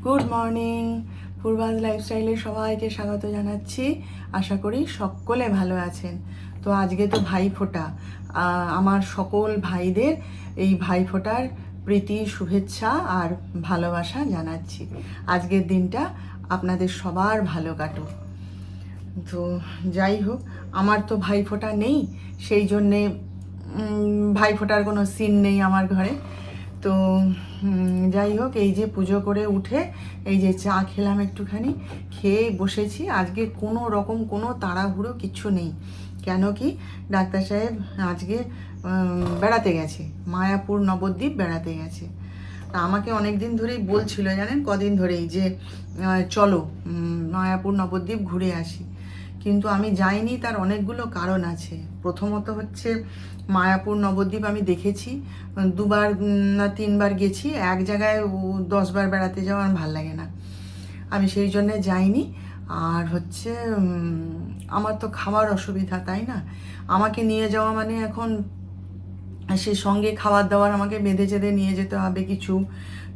Good morning. পূর্বাঞ্জ লাইফস্টাইলে সবাইকে স্বাগত জানাচ্ছি। আশা করি সকলে ভালো আছেন। তো আজকে তো ভাইফোঁটা। আমার সকল ভাইদের এই ভাইফোঁটার প্রীতি, শুভেচ্ছা আর ভালোবাসা জানাচ্ছি। আজকের দিনটা আপনাদের সবার ভালো কাটুক। তো যাই হোক, আমার তো ভাইফোঁটা নেই, সেই জন্যে ভাইফোঁটার কোনো সিন নেই আমার ঘরে। তো যাই হোক, এই যে পুজো করে উঠে এই যে চা খেলাম, একটুখানি খেয়ে বসেছি। আজকে কোনো রকম কোনো তাড়াহুড়ো কিচ্ছু নেই। কেন কি, ডাক্তার সাহেব আজকে বেড়াতে গেছে, মায়াপুর নবদ্বীপ বেড়াতে গেছে। তা আমাকে অনেক দিন ধরেই বলছিল, জানেন, কদিন ধরেই যে চলো মায়াপুর নবদ্বীপ ঘুরে আসি, কিন্তু আমি যাইনি। তার অনেকগুলো কারণ আছে। প্রথমত হচ্ছে, মায়াপুর নবদ্বীপ আমি দেখেছি, 2বার না 3বার গেছি। এক জায়গায় 10বার বেড়াতে যাওয়া আমার ভাল লাগে না, আমি সেই জন্যে যাইনি। আর হচ্ছে আমার তো খাওয়ার অসুবিধা, তাই না? আমাকে নিয়ে যাওয়া মানে এখন সে সঙ্গে খাবার দাবার আমাকে বেঁধে চেঁধে নিয়ে যেতে হবে কিছু,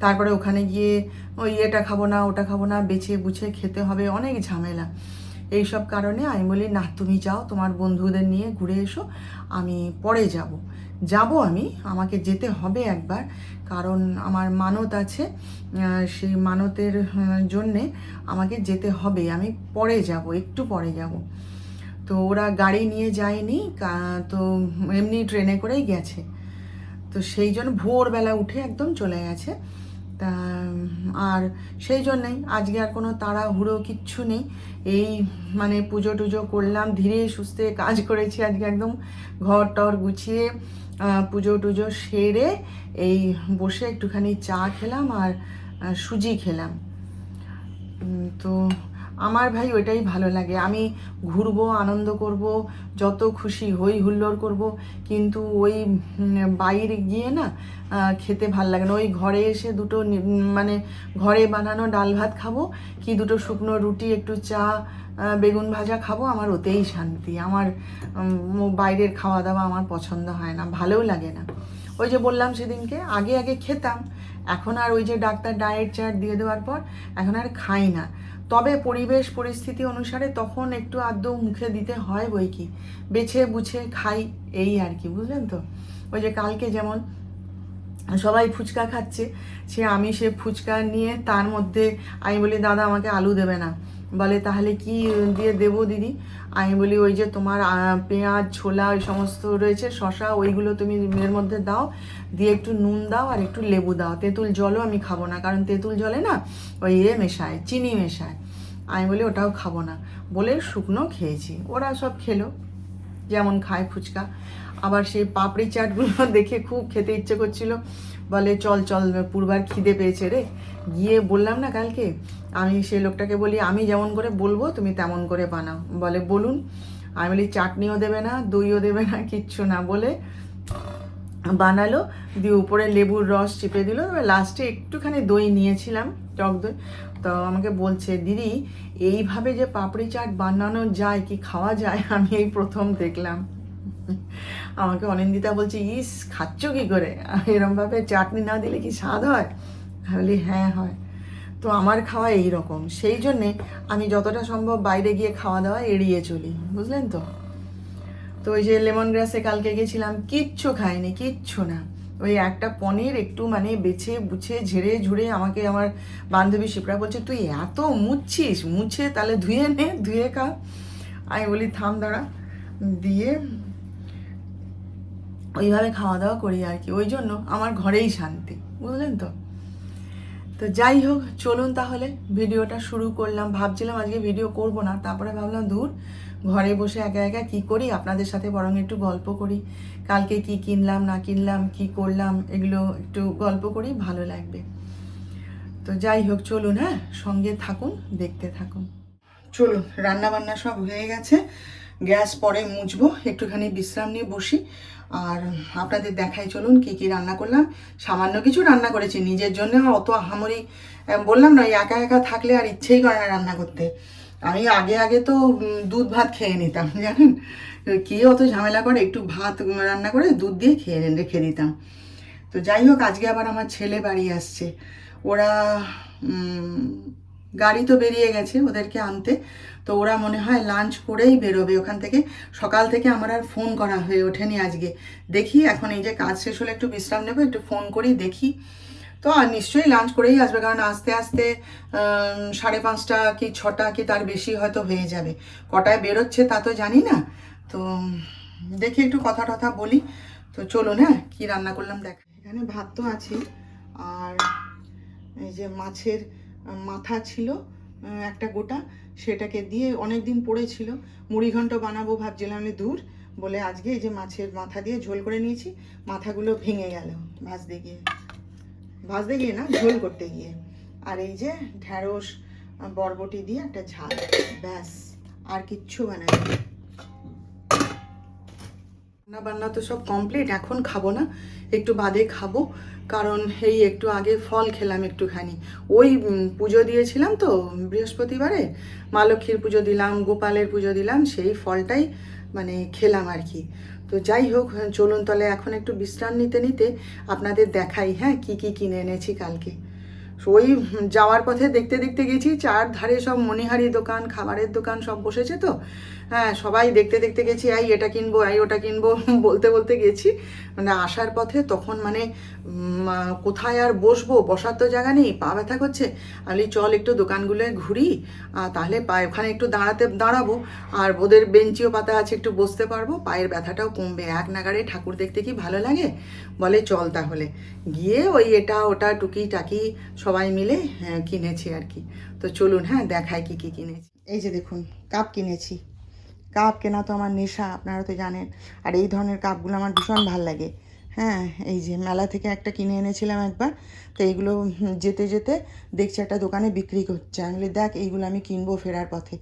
তারপরে ওখানে গিয়ে ওই এটা খাবো না ওটা খাবো না বেছে বুছে খেতে হবে, অনেক ঝামেলা। এই সব কারণে আমি বলি, না তুমি যাও, তোমার বন্ধুদের নিয়ে ঘুরে এসো, আমি পরে যাব আমি, আমাকে যেতে হবে একবার, কারণ আমার মানত আছে। সেই মানতের জন্যে আমাকে যেতে হবে, আমি পরে যাব, একটু পরে যাব। তো ওরা গাড়ি নিয়ে যায়নি, তো এমনি ট্রেনে করেই গেছে। তো সেই জন্য ভোরবেলা উঠে একদম চলে গেছে। তা আর সেই জন্যেই আজকে আর কোনো তাড়াহুড়ো কিচ্ছু নেই। এই মানে পুজো টুজো করলাম, ধীরে সুস্থে কাজ করেছি আজকে, একদম ঘর টর গুছিয়ে পুজো টুজো সেরে এই বসে একটুখানি চা খেলাম আর সুজি খেলাম। তো আমার ভাই ওইটাই ভালো লাগে। আমি ঘুরবো, আনন্দ করব, যত খুশি হই হুল্লোড় করব, কিন্তু ওই বাইরে গিয়ে না খেতে ভাল লাগে না। ওই ঘরে এসে দুটো মানে ঘরে বানানো ডাল ভাত খাবো, কি দুটো শুকনো রুটি, একটু চা, বেগুন ভাজা খাবো, আমার ওতেই শান্তি। আমার বাইরের খাওয়া দাওয়া আমার পছন্দ হয় না, ভালোও লাগে না। ওই যে বললাম সেদিনকে, আগে আগে খেতাম, এখন আর ওই যে ডাক্তার ডায়েট চার্ট দিয়ে দেওয়ার পর এখন আর খাই না। তবে পরিবেশ পরিস্থিতি অনুসারে তখন একটু আধটু মুখে দিতে হয়, বই কি, বেছে বুঝে খাই, এই আর কি, বুঝলেন তো? ওই যে কালকে যেমন সবাই ফুচকা খাচ্ছে, আমি সে ফুচকা নিয়ে তার মধ্যে আমি বলি, দাদা আমাকে আলু দেবে না। বলে, তাহলে কি দিয়ে দেবো দিদি? আমি বলি, ওই যে তোমার পেঁয়াজ, ছোলা, ওই সমস্ত রয়েছে, শশা, ওইগুলো তুমি এর মধ্যে দাও, দিয়ে একটু নুন দাও আর একটু লেবু দাও। তেঁতুল জলও আমি খাবো না, কারণ তেঁতুল জলে না ওই মেশায়, চিনি মেশায়। আমি বলি ওটাও খাবো না, বলে শুকনো খেয়েছি। ওরা সব খেলো যেমন খায় ফুচকা। আবার সেই পাপড়ি চাটগুলো দেখে খুব খেতে ইচ্ছে করছিল, বলে চল চল পূর্বার খিদে পেয়েছে রে। গিয়ে বললাম না কালকে, আমি সেই লোকটাকে বলি, আমি যেমন করে বলবো তুমি তেমন করে বানাও। বলে বলুন। আমি বলি চাটনিও দেবে না, দইও দেবে না, কিচ্ছু না, বলে বানালো, দিয়ে উপরে লেবুর রস চিপে দিল, লাস্টে একটুখানি দই নিয়েছিলাম, টক দই। তো আমাকে বলছে, দিদি এইভাবে যে পাপড়ি চাট বানানো যায়, কি খাওয়া যায়, আমি এই প্রথম দেখলাম। আমাকে অনিন্দিতা বলছে, ইস খাচ্ছ কি করে, এরমভাবে চাটনি না দিলে কি স্বাদ হয়? বলি হ্যাঁ হয়। তো আমার খাওয়া এই রকম, সেই জন্যে আমি যতটা সম্ভব বাইরে গিয়ে খাওয়া দাওয়া এড়িয়ে চলি, বুঝলেন তো? তো ওই যে লেমন গ্রাসে কালকে গেছিলাম, কিচ্ছু খাইনি, কিচ্ছু না। ওই একটা পনির একটু মানে বেছে বুছে ঝেড়ে ঝুড়ে আমাকে আমার বান্ধবী শিপ্রা বলছে, তুই এত মুছছিস, মুছে তাহলে ধুয়ে নে, ধুয়ে খা। আমি বলি থাম দাঁড়া, দিয়ে ওইভাবে খাওয়া দাওয়া করি আর কি। ওই জন্য আমার ঘরেই শান্তি, বুঝলেন তো? তো যাই হোক, চলুন তাহলে ভিডিওটা শুরু করলাম। ভাবছিলাম আজকে ভিডিও করব না, তারপরে ভাবলাম দূর, ঘরে বসে একা একা কী করি, আপনাদের সাথে বরং একটু গল্প করি। কালকে কি কিনলাম না কিনলাম, কি করলাম, এগুলো একটু গল্প করি, ভালো লাগবে। তো যাই হোক, চলুন, হ্যাঁ সঙ্গে থাকুন, দেখতে থাকুন। চলুন, রান্না বান্না সব হয়ে গেছে, গ্যাস পরে মুছবো, একটুখানি বিশ্রাম নিয়ে বসি আর আপনাদের দেখাই। চলুন কি কি রান্না করলাম। সামান্য কিছু রান্না করেছি নিজের জন্য, অত আহামরি, বললাম না, একা একা থাকলে আর ইচ্ছেই করে না রান্না করতে। আমি আগে আগে তো দুধ ভাত খেয়ে নিতাম, জানেন, কে অত ঝামেলা করে, একটু ভাত রান্না করে দুধ দিয়ে রেখে দিতাম। তো যাই হোক, আজকে আবার আমার ছেলে বাড়ি আসছে। ওরা গাড়ি তো বেরিয়ে গেছে ওদেরকে আনতে, তো ওরা মনে হয় লাঞ্চ করেই বেরোবে ওখান থেকে। সকাল থেকে আমার আর ফোন করা হয়ে ওঠেনি আজকে। দেখি এখন এই যে কাজ শেষ হলে একটু বিশ্রাম নেবো, একটু ফোন করি দেখি। তো আর নিশ্চয়ই লাঞ্চ করেই আসবে, কারণ আস্তে আস্তে 5:30 কি 6টা কি তার বেশি হয়তো হয়ে যাবে। কটায় বেরোচ্ছে তা তো জানি না। তো দেখি একটু কথা টথা বলি। তো চলুন, হ্যাঁ কী রান্না করলাম দেখ। এখানে ভাত তো আছে, আর এই যে মাছের মাথা ছিল একটা গোটা, সেটাকে দিয়ে অনেক দিন পড়েছিল, মুড়ি ঘন্ট বানাবো ভাবছিলাম, দূর বলে আজকে এই যে মাছের মাথা দিয়ে ঝোল করে নিয়েছি। মাথাগুলো ভেঙে গেল ভাজতে গিয়ে না, ঝোল করতে গিয়ে। আর এই যে ঢ্যাঁড়স বরবটি দিয়ে একটা ঝাল, ব্যাস আর কিচ্ছু বানাই। রান্না বান্না তো সব কমপ্লিট, এখন খাবো না, একটু বাদে খাবো। কারণ এই একটু আগে ফল খেলাম একটুখানি, ওই পুজো দিয়েছিলাম তো বৃহস্পতিবারে, মা লক্ষ্মীর পুজো দিলাম, গোপালের পুজো দিলাম, সেই ফলটাই মানে খেলাম আর কি। তো যাই হোক, চলুন তাহলে এখন একটু বিশ্রাম নিতে নিতে আপনাদের দেখাই, হ্যাঁ কি কি কিনে এনেছি কালকে। ওই যাওয়ার পথে দেখতে দেখতে গেছি, চারধারে সব মণিহারি দোকান, খাবারের দোকান সব বসেছে তো, হ্যাঁ সবাই দেখতে দেখতে গেছি, এই এটা কিনবো, এই ওটা কিনবো বলতে বলতে গেছি। মানে আসার পথে তখন মানে কোথায় আর বসবো, বসার তো জায়গা নেই, পা ব্যথা করছে। আমি চল একটু দোকানগুলোয় ঘুরি, তাহলে ওখানে একটু দাঁড়াবো, আর ওদের বেঞ্চিও পাতা আছে, একটু বসতে পারবো, পায়ের ব্যথাটাও কমবে। এক নাগারে ঠাকুর দেখতে কি ভালো লাগে, বলে চল তাহলে। গিয়ে ওই এটা ওটা টুকি টাকি সবাই মিলে কিনেছি আর কি। তো চলুন, হ্যাঁ দেখাই কি কি কিনেছি। এই যে দেখুন, কাপ কিনেছি। কাপ কেনা তো আমার নেশা, আপনারা তো জানেন। আর এই ধরনের কাপগুলো আমার ভীষণ ভাল লাগে। হ্যাঁ এই যে মেলা থেকে একটা কিনে এনেছিলাম একবার, তো এইগুলো যেতে যেতে দেখছি একটা দোকানে বিক্রি করছে। আমি বলি দেখ এইগুলো আমি কিনবো ফেরার পথে।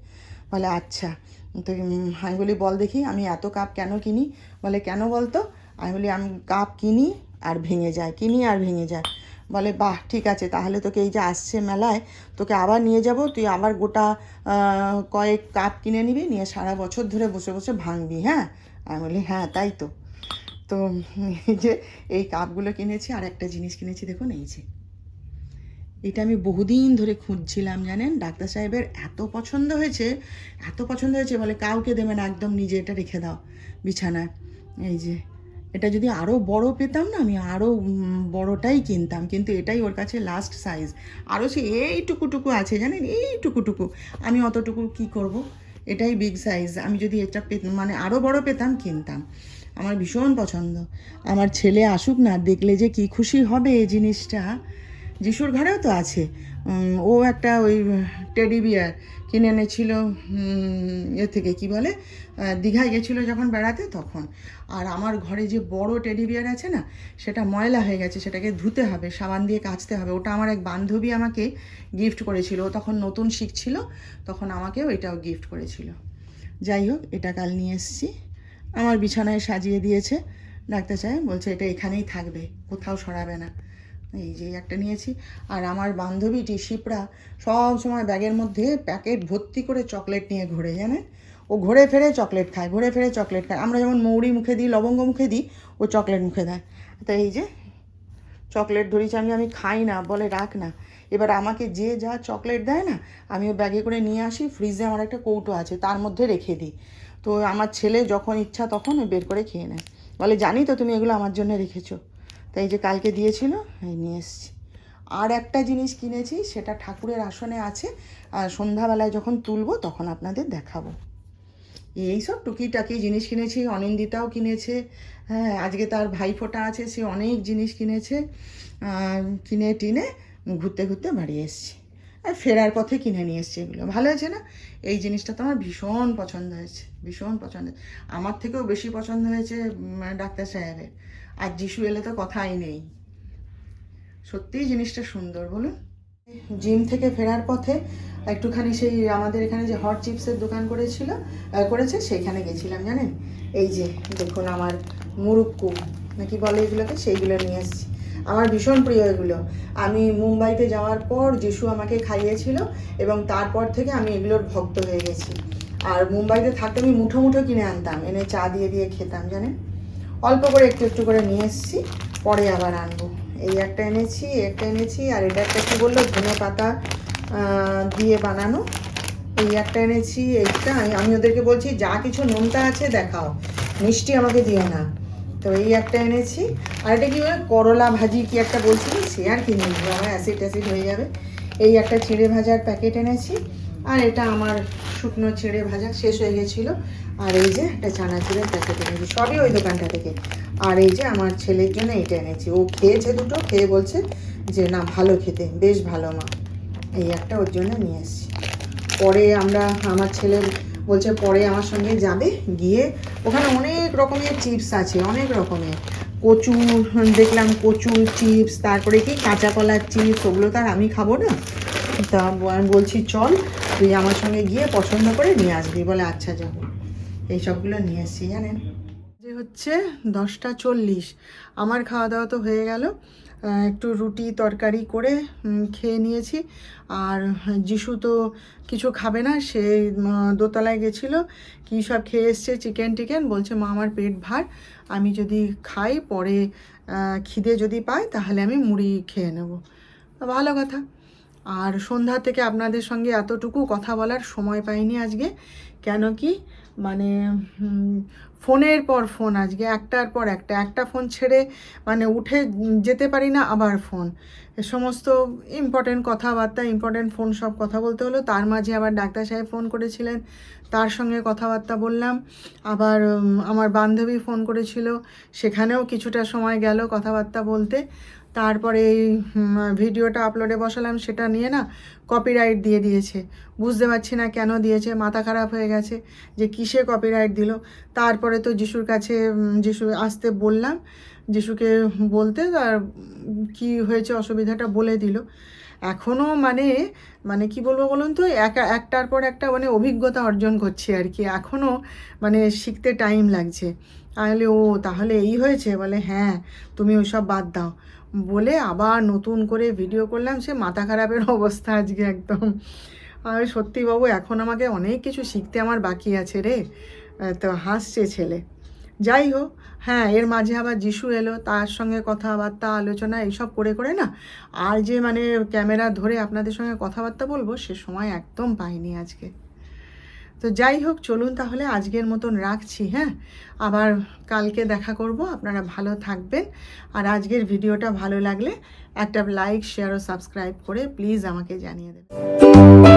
বলে আচ্ছা। তো আমি বলি বল দেখি আমি এত কাপ কেন কিনি। বলে কেন বলতো। আমি বলি আমি কাপ কিনি আর ভেঙে যায়, কিনি আর ভেঙে যায়। বলে বাহ ঠিক আছে, তাহলে তোকে এই যে আসছে মেলায় তোকে আবার নিয়ে যাব, তুই আবার গোটা কয়েক কাপ কিনে নিবি, নিয়ে সারা বছর ধরে বসে বসে ভাঙবি, হ্যাঁ। আমি বলি হ্যাঁ তাই তো। তো এই যে এই কাপগুলো কিনেছি, আর একটা জিনিস কিনেছি দেখুন, এই যে এটা আমি বহুদিন ধরে খুঁজছিলাম জানেন। ডাক্তার সাহেবের এত পছন্দ হয়েছে, এত পছন্দ হয়েছে, বলে কাউকে দেবে না, একদম নিজে এটা রেখে দাও বিছানায়। এই যে এটা যদি আরও বড় পেতাম না, আমি আরও বড়টাই কিনতাম, কিন্তু এটাই ওর কাছে লাস্ট সাইজ। আরও সে এইটুকুটুকু আছে জানেন, এইটুকুটুকু, আমি অতটুকু কি করব। এটাই বিগ সাইজ, আমি যদি এটা মানে আরও বড় পেতাম কিনতাম। আমার ভীষণ পছন্দ। আমার ছেলে আসুক না, দেখলে যে কি খুশি হবে এই জিনিসটা। যিশুর ঘরেও তো আছে, ও একটা ওই টেডি বিয়ার কিনে এনেছিল এ থেকে কি বলে, দীঘায় গেছিলো যখন বেড়াতে তখন। আর আমার ঘরে যে বড় টেডি বিয়ার আছে না, সেটা ময়লা হয়ে গেছে, সেটাকে ধুতে হবে, সাবান দিয়ে কাচতে হবে। ওটা আমার এক বান্ধবী আমাকে গিফট করেছিল, ও তখন নতুন শিখছিল, তখন আমাকে ওইটাও গিফট করেছিল। যাই হোক, এটা কাল নিয়ে এসেছি, আমার বিছানায় সাজিয়ে দিয়েছে ডাক্তার সাহেব, বলছে এটা এখানেই থাকবে, কোথাও সরাবে না। এই যে একটা নিয়েছি। আর আমার বান্ধবীটি শিপ্রা সব সময় ব্যাগের মধ্যে প্যাকেট ভর্তি করে চকলেট নিয়ে ঘোরে জানেন। ও ঘুরে ফেরে চকলেট খায়, ঘুরে ফেরে চকলেট খায়। আমরা যেমন মৌরি মুখে দিই, লবঙ্গ মুখে দিই, ও চকলেট মুখে দেয়। তো এই যে চকলেট ধরেছি আমি খাই না, বলে রাখ না। এবার আমাকে যে যা চকলেট দেয় না, আমি ও ব্যাগে করে নিয়ে আসি, ফ্রিজে আমার একটা কৌটো আছে, তার মধ্যে রেখে দিই। তো আমার ছেলে যখন ইচ্ছা তখন বের করে খেয়ে নেয়, বলে জানি তো তুমি এগুলো আমার জন্য রেখেছো। তাই যে কালকে দিয়েছিল, এই নিয়ে এসেছি। আর একটা জিনিস কিনেছি, সেটা ঠাকুরের আসনে আছে, আর সন্ধ্যাবেলায় যখন তুলবো তখন আপনাদের দেখাবো। এই সব টুকিটাকি জিনিস কিনেছি। অনিন্দিতাও কিনেছে, হ্যাঁ আজকে তার ভাইফোঁটা আছে, সে অনেক জিনিস কিনেছে। কিনে টিনে ঘুরতে ঘুরতে বাড়ি এসেছি, আর ফেরার পথে কিনে নিয়ে এসেছি। এগুলো ভালো হয়েছে না? এই জিনিসটা তো আমার ভীষণ পছন্দ হয়েছে, ভীষণ পছন্দ। আমার থেকেও বেশি পছন্দ হয়েছে ডাক্তার সাহেবের। আর যিশু এলে তো কথাই নেই, সত্যিই জিনিসটা সুন্দর বলুন। জিম থেকে ফেরার পথে একটুখানি সেই আমাদের এখানে যে হট চিপসের দোকান করেছে সেইখানে গেছিলাম জানেন। এই যে দেখুন আমার মুরুক্কু নাকি বলে এগুলোকে, সেইগুলো নিয়ে এসেছি। আমার ভীষণ প্রিয় এগুলো। আমি মুম্বাইতে যাওয়ার পর যিশু আমাকে খাইয়েছিল, এবং তারপর থেকে আমি এগুলোর ভক্ত হয়ে গেছি। আর মুম্বাইতে থাকতে আমি মুঠো মুঠো কিনে আনতাম, এনে চা দিয়ে দিয়ে খেতাম জানেন। অল্প করে একটু একটু করে নিয়ে এসেছি, পরে আবার আনবো। এই একটা এনেছি আর এটা একটা কী বললো ধনে পাতা দিয়ে বানানো, এই একটা এনেছি। এইটা আমি ওদেরকে বলছি যা কিছু নোনতা আছে দেখাও, মিষ্টি আমাকে দিও না। তো এই একটা এনেছি। আর এটা কি বলে করলা ভাজি কি একটা বলছিলাম, সে আর কি নেই, আমার অ্যাসিড হয়ে যাবে। এই একটা চিড়ে ভাজার প্যাকেট এনেছি। আর এটা আমার শুকনো চিড়ে ভাজা শেষ হয়ে গেছিলো। আর এই যে একটা চানাচুরের প্যাকেট এনেছি, সবই ওই দোকানটা থেকে। আর এই যে আমার ছেলের জন্য এইটা এনেছি, ও খেয়েছে দুটো, খেয়ে বলছে যে না ভালো খেতে, বেশ ভালো মা। এই একটা ওর জন্য নিয়ে এসেছি। পরে আমার ছেলে বলছে পরে আমার সঙ্গে যাবে, গিয়ে ওখানে অনেক রকমের চিপস আছে, অনেক রকমের কচু দেখলাম, কচু চিপস, তারপরে কি কাঁচা কলার চিপস, ওগুলো তো আর আমি খাবো না। তা আমি বলছি চল তুই আমার সঙ্গে গিয়ে পছন্দ করে নিয়ে আসবি, বলে আচ্ছা যাবো। এই সবগুলো নিয়ে এসেছি জানেন। যে হচ্ছে 10টা 40, আমার খাওয়া দাওয়া তো হয়ে গেল, একটু রুটি তরকারি করে খেয়ে নিয়েছি। আর যিশু তো কিছু খাবে না, সে দোতলায় গেছিলো, কী সব খেয়ে এসছে, চিকেন বলছে মা আমার পেট ভার, আমি যদি খাই পরে খিদে যদি পাই তাহলে আমি মুড়ি খেয়ে নেব। ভালো কথা। আর সন্ধ্যা থেকে আপনাদের সঙ্গে এতটুকু কথা বলার সময় পাইনি আজকে, কেন কি মানে ফোনের পর ফোন, আজকে একটার পর একটা ফোন ছেড়ে মানে উঠে যেতে পারি না, আবার ফোন, এ সমস্ত ইম্পর্টেন্ট কথাবার্তা, ইম্পর্টেন্ট ফোন সব কথা বলতে হলো। তার মাঝে আবার ডাক্তার সাহেব ফোন করেছিলেন, তার সঙ্গে কথাবার্তা বললাম। আবার আমার বান্ধবী ফোন করেছিল, সেখানেও কিছুটা সময় গেল কথাবার্তা বলতে। তারপরে এই ভিডিওটা আপলোডে বসালাম, সেটা নিয়ে না কপিরাইট দিয়ে দিয়েছে, বুঝতে পারছি না কেন দিয়েছে, মাথা খারাপ হয়ে গেছে যে কিসে কপিরাইট দিল। তারপরে তো যিশুর কাছে যিশু আসতে বললাম, যিশুকে বলতে তার কি হয়েছে অসুবিধাটা বলে দিল। এখনও মানে কি বলবো বলুন তো, একটার পর একটা মানে অভিজ্ঞতা অর্জন করছি আর কি, এখনও মানে শিখতে টাইম লাগছে। তাহলে এই হয়েছে, বলে হ্যাঁ তুমি ওইসব বাদ দাও, বলে আবার নতুন করে ভিডিও করলাম। সে মাথা খারাপের অবস্থা আজকে একদম। আর সত্যি বাবু এখন আমাকে অনেক কিছু শিখতে আমার বাকি আছে রে। তো হাসছে ছেলে। যাই হোক, হ্যাঁ এর মাঝে আবার যিশু এলো, তার সঙ্গে কথাবার্তা আলোচনা এইসব করে করে না আর যে মানে ক্যামেরা ধরে আপনাদের সঙ্গে কথাবার্তা বলবো সে সময় একদম পাইনি আজকে। তো যাই হোক, চলুন তাহলে আজকের মতন রাখছি। হ্যাঁ, আবার কালকে দেখা করব। আপনারা ভালো থাকবেন। আর আজকের ভিডিওটা ভালো লাগলে একটা লাইক, শেয়ার ও সাবস্ক্রাইব করে প্লিজ আমাকে জানিয়ে দেবেন।